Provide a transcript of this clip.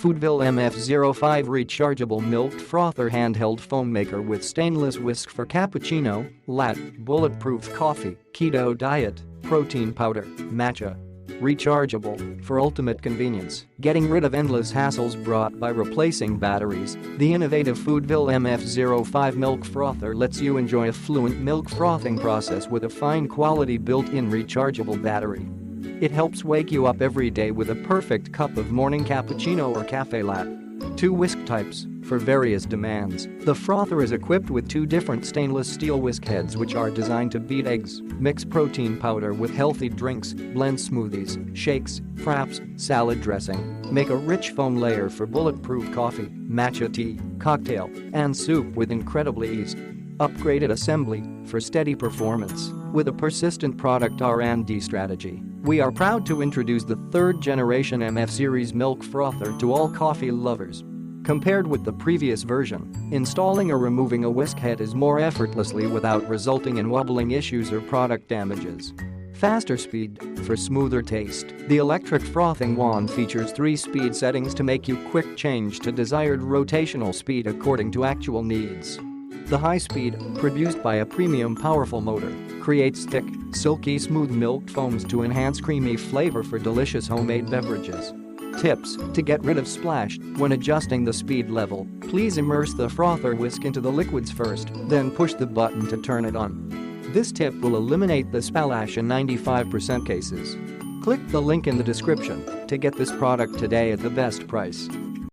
FoodVille MF05 Rechargeable Milk Frother Handheld Foam Maker with stainless whisk for cappuccino, latte, bulletproof coffee, keto diet, protein powder, matcha. Rechargeable, for ultimate convenience, getting rid of endless hassles brought by replacing batteries. The innovative FoodVille MF05 Milk Frother lets you enjoy a fluent milk frothing process with a fine quality built-in rechargeable battery. It helps wake you up every day with a perfect cup of morning cappuccino or café latte. 2 whisk types, for various demands. The frother is equipped with 2 different stainless steel whisk heads which are designed to beat eggs, mix protein powder with healthy drinks, blend smoothies, shakes, frappes, salad dressing, make a rich foam layer for bulletproof coffee, matcha tea, cocktail, and soup with incredible ease. Upgraded assembly, for steady performance. With a persistent product R&D strategy, we are proud to introduce the 3rd generation MF series milk frother to all coffee lovers. Compared with the previous version, installing or removing a whisk head is more effortlessly without resulting in wobbling issues or product damages. Faster speed, for smoother taste. The electric frothing wand features 3 speed settings to make you quick change to desired rotational speed according to actual needs. The high speed, produced by a premium powerful motor, creates thick, silky smooth milk foams to enhance creamy flavor for delicious homemade beverages. Tips: to get rid of splash, when adjusting the speed level, please immerse the frother whisk into the liquids first, then push the button to turn it on. This tip will eliminate the splash in 95% cases. Click the link in the description to get this product today at the best price.